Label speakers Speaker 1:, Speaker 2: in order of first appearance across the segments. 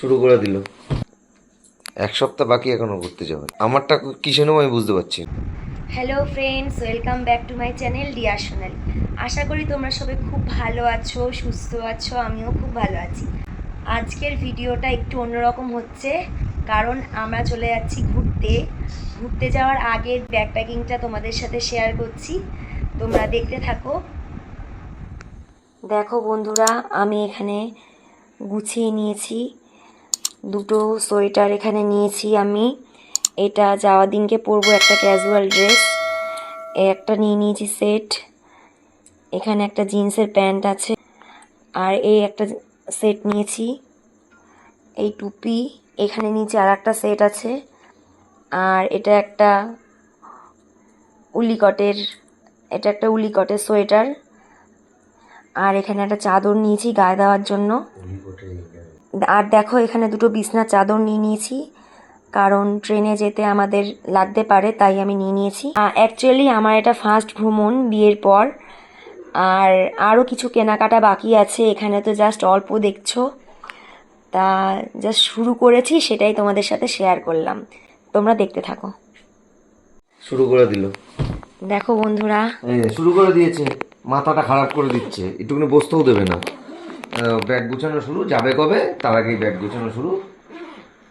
Speaker 1: শুরু করে দিল। এক সপ্তাহ বাকি এখনো ঘুরতে যাবে। আমারটা কিসে নেবো আমি বুঝতে পারছি না।
Speaker 2: Hello friends, welcome back to my channel dear Sonali. আশা করি তোমরা সবাই খুব ভালো আছো, সুস্থ আছো। আমিও খুব ভালো আছি। আজকের ভিডিওটা একটু অন্যরকম হচ্ছে, কারণ আমরা চলে যাচ্ছি ঘুরতে। ঘুরতে যাওয়ার আগের ব্যাগ প্যাকিংটা তোমাদের সাথে শেয়ার করছি, তোমরা দেখতে থাকো। দেখো বন্ধুরা, আমি এখানে গুছিয়ে নিয়েছি দুটো সোয়েটার। এখানে নিয়েছি আমি, এটা যাওয়ার দিনকে পরবো, একটা ক্যাজুয়াল ড্রেস। একটা নিয়ে নিয়েছি সেট, এখানে একটা জিন্সের প্যান্ট আছে। আর এই একটা সেট নিয়েছি, এই টুপি। এখানে নিচে আর একটা সেট আছে। আর এটা একটা উলিকটের, সোয়েটার। আর এখানে একটা চাদর নিয়েছি গায়ে দেওয়ার জন্য। আর দেখো, এখানে দুটো বিছনার চাদর নিয়ে নিয়েছি, কারণ ট্রেনে যেতে আমাদের লাগতে পারে, তাই আমি নিয়ে নিয়েছি। অ্যাকচুয়ালি আমার এটা ফার্স্ট ভ্রমণ বিয়ের পর। আর আরও কিছু কেনাকাটা বাকি আছে, এখানে তো জাস্ট অল্প দেখছো, তা জাস্ট শুরু করেছি, সেটাই তোমাদের সাথে শেয়ার করলাম। তোমরা দেখতে থাকো।
Speaker 1: শুরু করে দিল।
Speaker 2: দেখো বন্ধুরা,
Speaker 1: শুরু করে দিয়েছে, মাথাটা খারাপ করে দিচ্ছে, একটুখানি বসতেও দেবে না। ব্যাগ গুছানো শুরু, যাবে কবে তার আগেই ব্যাগ গুছানো শুরু,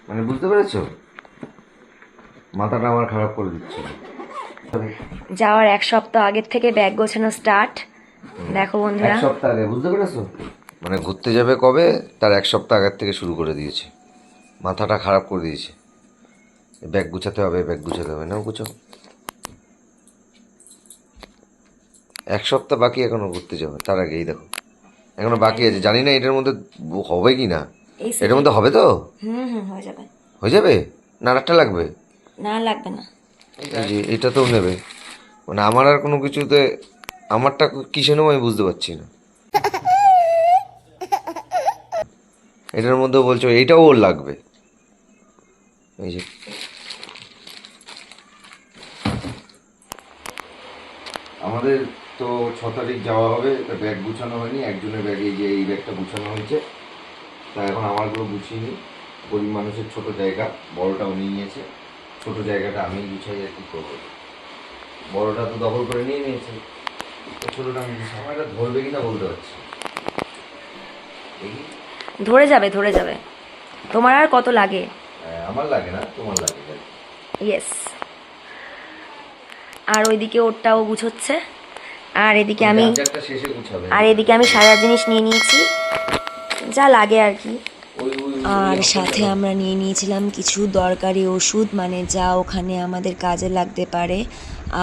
Speaker 1: মানে বুঝতে পেরেছো? মাথাটা আমার খারাপ করে দিচ্ছে।
Speaker 2: যাওয়ার এক সপ্তাহ আগের থেকে ব্যাগ গোছানো স্টার্ট। দেখো
Speaker 1: এক
Speaker 2: বন্ধুরা,
Speaker 1: সপ্তাহ আগে, বুঝতে পেরেছো? মানে ঘুরতে যাবে কবে তার এক সপ্তাহ আগের থেকে শুরু করে দিয়েছে, মাথাটা খারাপ করে দিয়েছে। ব্যাগ গুছাতে হবে, ব্যাগ গুছাতে হবে, নাও গুছাও। এক সপ্তাহ বাকি এখনো ঘুরতে যাবে, তার আগেই দেখো এখনো বাকি আছে। জানি না এটার মধ্যে হবে কি না।
Speaker 2: এই
Speaker 1: এটার মধ্যে হবে তো?
Speaker 2: হয়ে যাবে।
Speaker 1: হয়ে যাবে না? আরেকটা লাগবে?
Speaker 2: না, লাগবে না।
Speaker 1: এই যে এটা তো নেবে, মানে আমার আর কোনো কিছুতে, আমারটা কিসে নেবো আমি বুঝতে পারছি না। এটার মধ্যে বলছো এইটাও ওর লাগবে। এই যে আমাদের তো 6 তারিখ যাওয়া হবে, তা ব্যাগ গুছানো হয়নি। একজনের ব্যাগে যে এই ব্যাগটা গুছানো হয়েছে, তা এখন আমারগুলো গুছিয়ে নিই। গরিব মানুষের ছোট জায়গা, বড়টা উনি নিয়েছে, ছোট জায়গাটা আমি গুছাই আর কি করবো। বড়টা তো দখল করে নিয়ে নিয়েছে, তো ছোটটা আমি গুছাই। আমার এটা ধরবে কিনা বলতে পারছি না। দেখি।
Speaker 2: ধরে যাবে, ধরে যাবে। তোমার আর কত লাগে?
Speaker 1: আমার লাগে না, তোমার লাগে।
Speaker 2: ইয়েস। আর ওইদিকে ওরটাও গুছোচ্ছে। আর এদিকে আমি
Speaker 1: যার যারটা শেষে গুছাবে।
Speaker 2: সাজার জিনিস নিয়ে নিয়েছি, যা লাগে আর কি।
Speaker 1: ওই ওই
Speaker 2: আর সাথে আমরা নিয়ে নিয়েছিলাম কিছু দরকারি ওষুধ, মানে যা ওখানে আমাদের কাজে লাগতে পারে।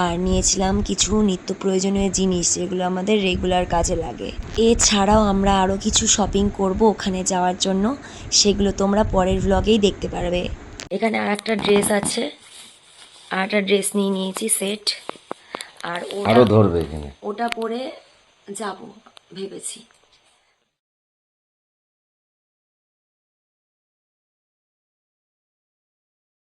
Speaker 2: আর নিয়েছিলাম কিছু নিত্য প্রয়োজনীয় জিনিস, যেগুলো আমাদের রেগুলার কাজে লাগে। এছাড়াও আমরা আরও কিছু শপিং করব ওখানে যাওয়ার জন্য, সেগুলো তোমরা পরের ভ্লগেই দেখতে পারবে। এখানে আর একটা ড্রেস আছে, আর একটা ড্রেস নিয়ে নিয়েছি সেট। আর
Speaker 1: আরো ধরবে এখানে।
Speaker 2: ওটা পরে যাব ভেবেছি।